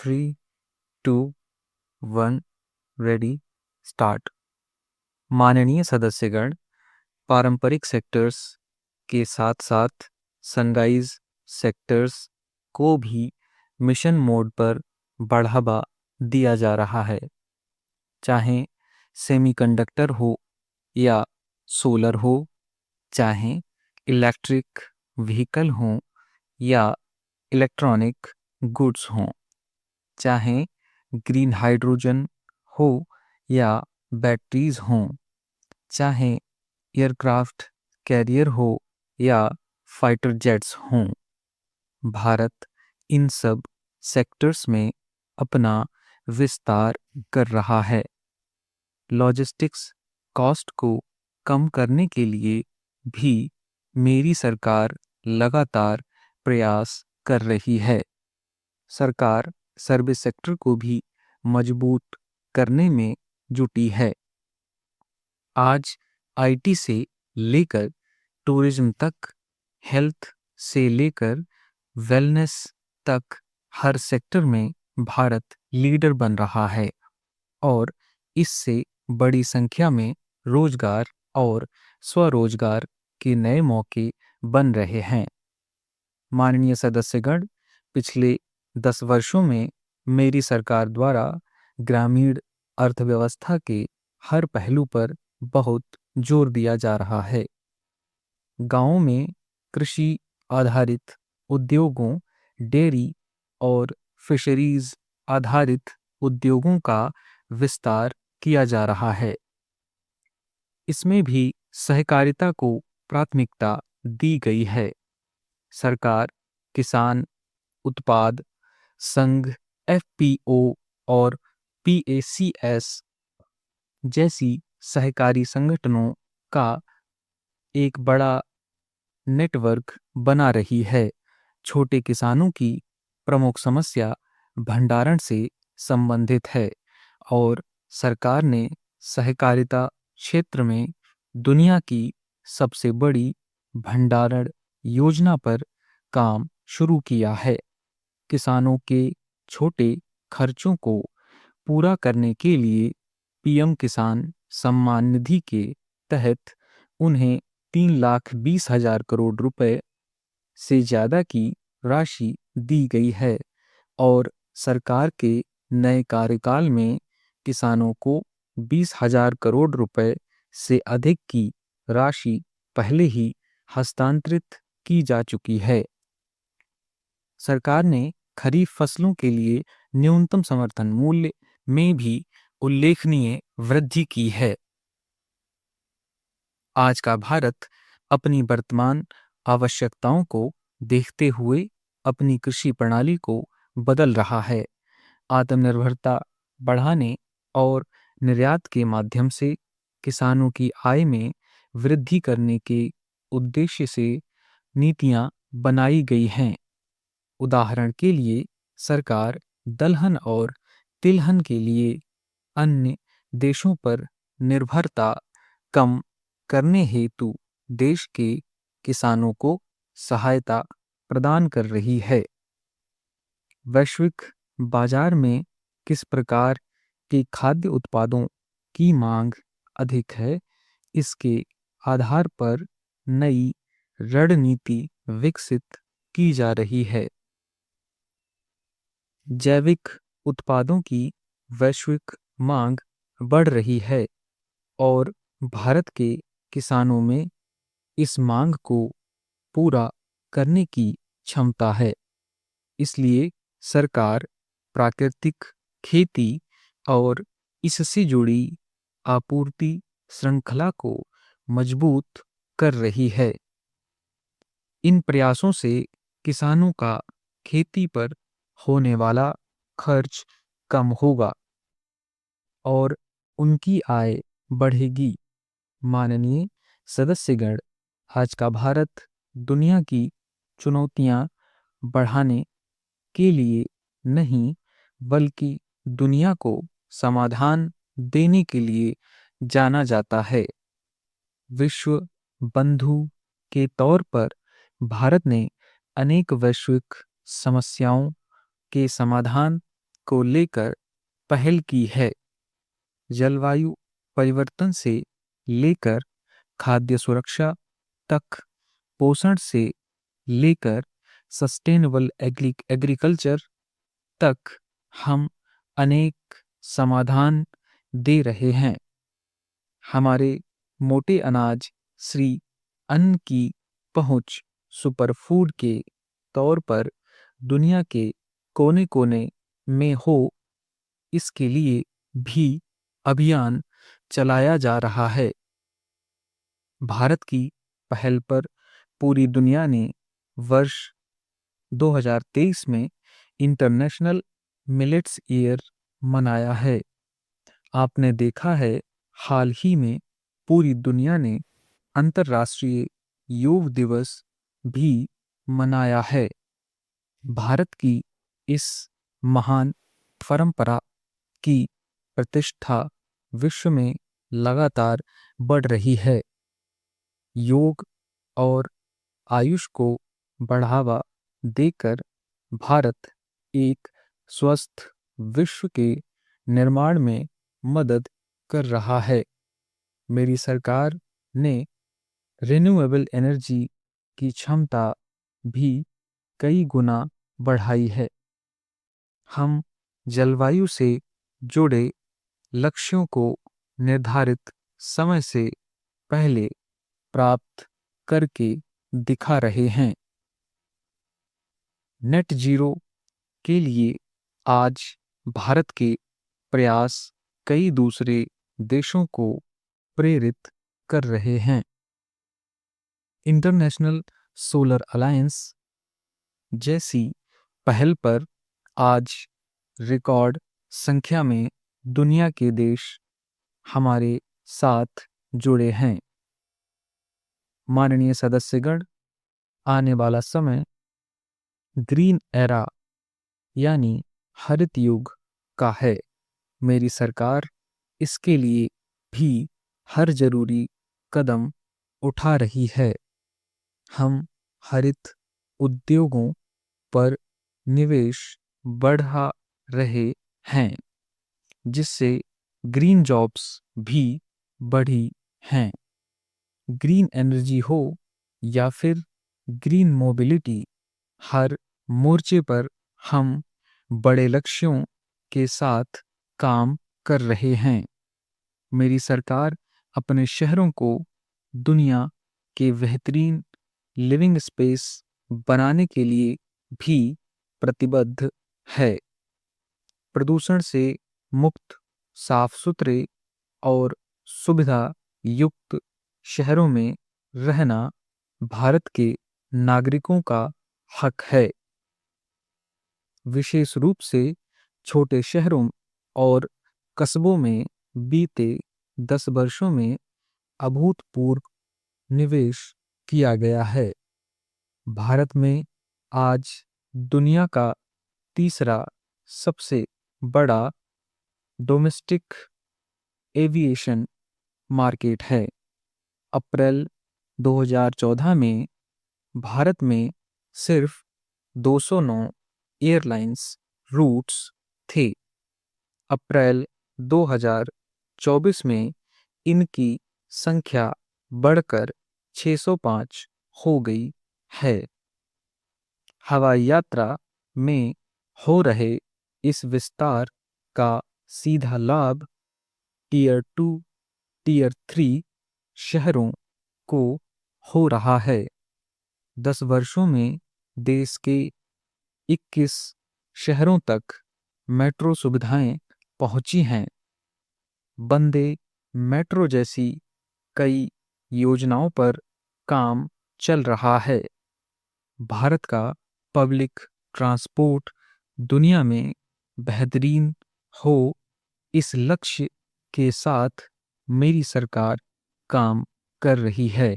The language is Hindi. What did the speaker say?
Three two one ready start. माननीय सदस्यगण, पारंपरिक सेक्टर्स के साथ साथ सनराइज सेक्टर्स को भी मिशन मोड पर बढ़ावा दिया जा रहा है। चाहे सेमीकंडक्टर हो या सोलर हो, चाहे इलेक्ट्रिक व्हीकल हो या इलेक्ट्रॉनिक गुड्स हों, चाहे ग्रीन हाइड्रोजन हो या बैटरीज हों, चाहे एयरक्राफ्ट कैरियर हो या फाइटर जेट्स हों, भारत इन सब सेक्टर्स में अपना विस्तार कर रहा है। लॉजिस्टिक्स कॉस्ट को कम करने के लिए भी मेरी सरकार लगातार प्रयास कर रही है। सरकार सर्विस सेक्टर को भी मजबूत करने में जुटी है। आज आईटी से लेकर टूरिज्म तक, हेल्थ से लेकर वेलनेस तक हर सेक्टर में भारत लीडर बन रहा है और इससे बड़ी संख्या में रोजगार और स्वरोजगार के नए मौके बन रहे हैं। माननीय सदस्यगण, पिछले 10 वर्षों में मेरी सरकार द्वारा ग्रामीण अर्थव्यवस्था के हर पहलू पर बहुत जोर दिया जा रहा है। गांवों में कृषि आधारित उद्योगों, डेयरी और फिशरीज आधारित उद्योगों का विस्तार किया जा रहा है। इसमें भी सहकारिता को प्राथमिकता दी गई है। सरकार किसान उत्पाद संघ, एफपीओ और पीएसीएस जैसी सहकारी संगठनों का एक बड़ा नेटवर्क बना रही है। छोटे किसानों की प्रमुख समस्या भंडारण से संबंधित है और सरकार ने सहकारिता क्षेत्र में दुनिया की सबसे बड़ी भंडारण योजना पर काम शुरू किया है। किसानों के छोटे खर्चों को पूरा करने के लिए पीएम किसान सम्मान निधि के तहत उन्हें 3,20,000 करोड़ रुपए से ज़्यादा की राशि दी गई है और सरकार के नए कार्यकाल में किसानों को 20,000 करोड़ रुपए से अधिक की राशि पहले ही हस्तांतरित की जा चुकी है। सरकार ने खरीफ फसलों के लिए न्यूनतम समर्थन मूल्य में भी उल्लेखनीय वृद्धि की है। आज का भारत अपनी वर्तमान आवश्यकताओं को देखते हुए अपनी कृषि प्रणाली को बदल रहा है। आत्मनिर्भरता बढ़ाने और निर्यात के माध्यम से किसानों की आय में वृद्धि करने के उद्देश्य से नीतियां बनाई गई हैं। उदाहरण के लिए, सरकार दलहन और तिलहन के लिए अन्य देशों पर निर्भरता कम करने हेतु देश के किसानों को सहायता प्रदान कर रही है। वैश्विक बाजार में किस प्रकार के खाद्य उत्पादों की मांग अधिक है, इसके आधार पर नई रणनीति विकसित की जा रही है। जैविक उत्पादों की वैश्विक मांग बढ़ रही है और भारत के किसानों में इस मांग को पूरा करने की क्षमता है। इसलिए सरकार प्राकृतिक खेती और इससे जुड़ी आपूर्ति श्रृंखला को मजबूत कर रही है। इन प्रयासों से किसानों का खेती पर होने वाला खर्च कम होगा और उनकी आय बढ़ेगी। माननीय सदस्यगण, आज का भारत दुनिया की चुनौतियां बढ़ाने के लिए नहीं, बल्कि दुनिया को समाधान देने के लिए जाना जाता है। विश्व बंधु के तौर पर भारत ने अनेक वैश्विक समस्याओं के समाधान को लेकर पहल की है। जलवायु परिवर्तन से लेकर खाद्य सुरक्षा तक, पोषण से लेकर सस्टेनेबल एग्रीकल्चर तक हम अनेक समाधान दे रहे हैं। हमारे मोटे अनाज श्री अन्न की पहुंच सुपरफूड के तौर पर दुनिया के कोने कोने में हो, इसके लिए भी अभियान चलाया जा रहा है। भारत की पहल पर पूरी दुनिया ने वर्ष 2023 में इंटरनेशनल मिलेट्स ईयर मनाया है। आपने देखा है, हाल ही में पूरी दुनिया ने अंतर्राष्ट्रीय योग दिवस भी मनाया है। भारत की इस महान परंपरा की प्रतिष्ठा विश्व में लगातार बढ़ रही है। योग और आयुष को बढ़ावा देकर भारत एक स्वस्थ विश्व के निर्माण में मदद कर रहा है। मेरी सरकार ने रिन्यूएबल एनर्जी की क्षमता भी कई गुना बढ़ाई है। हम जलवायु से जुड़े लक्ष्यों को निर्धारित समय से पहले प्राप्त करके दिखा रहे हैं। नेट जीरो के लिए आज भारत के प्रयास कई दूसरे देशों को प्रेरित कर रहे हैं। इंटरनेशनल सोलर अलायंस जैसी पहल पर आज रिकॉर्ड संख्या में दुनिया के देश हमारे साथ जुड़े हैं। माननीय सदस्यगण, आने वाला समय ग्रीन एरा यानी हरित युग का है। मेरी सरकार इसके लिए भी हर जरूरी कदम उठा रही है। हम हरित उद्योगों पर निवेश बढ़ा रहे हैं, जिससे ग्रीन जॉब्स भी बढ़ी हैं। ग्रीन एनर्जी हो या फिर ग्रीन मोबिलिटी, हर मोर्चे पर हम बड़े लक्ष्यों के साथ काम कर रहे हैं। मेरी सरकार अपने शहरों को दुनिया के बेहतरीन लिविंग स्पेस बनाने के लिए भी प्रतिबद्ध है। प्रदूषण से मुक्त, साफ सुथरे और सुविधा युक्त शहरों में रहना भारत के नागरिकों का हक है। विशेष रूप से छोटे शहरों और कस्बों में बीते 10 वर्षों में अभूतपूर्व निवेश किया गया है। भारत में आज दुनिया का तीसरा सबसे बड़ा डोमेस्टिक एविएशन मार्केट है। अप्रैल 2014 में भारत में सिर्फ 209 एयरलाइंस रूट्स थे। अप्रैल 2024 में इनकी संख्या बढ़कर 605 हो गई है। हवाई यात्रा में हो रहे इस विस्तार का सीधा लाभ टियर 2, टियर 3 शहरों को हो रहा है। 10 वर्षों में देश के 21 शहरों तक मेट्रो सुविधाएं पहुंची हैं। वंदे मेट्रो जैसी कई योजनाओं पर काम चल रहा है। भारत का पब्लिक ट्रांसपोर्ट दुनिया में बेहतरीन हो, इस लक्ष्य के साथ मेरी सरकार काम कर रही है।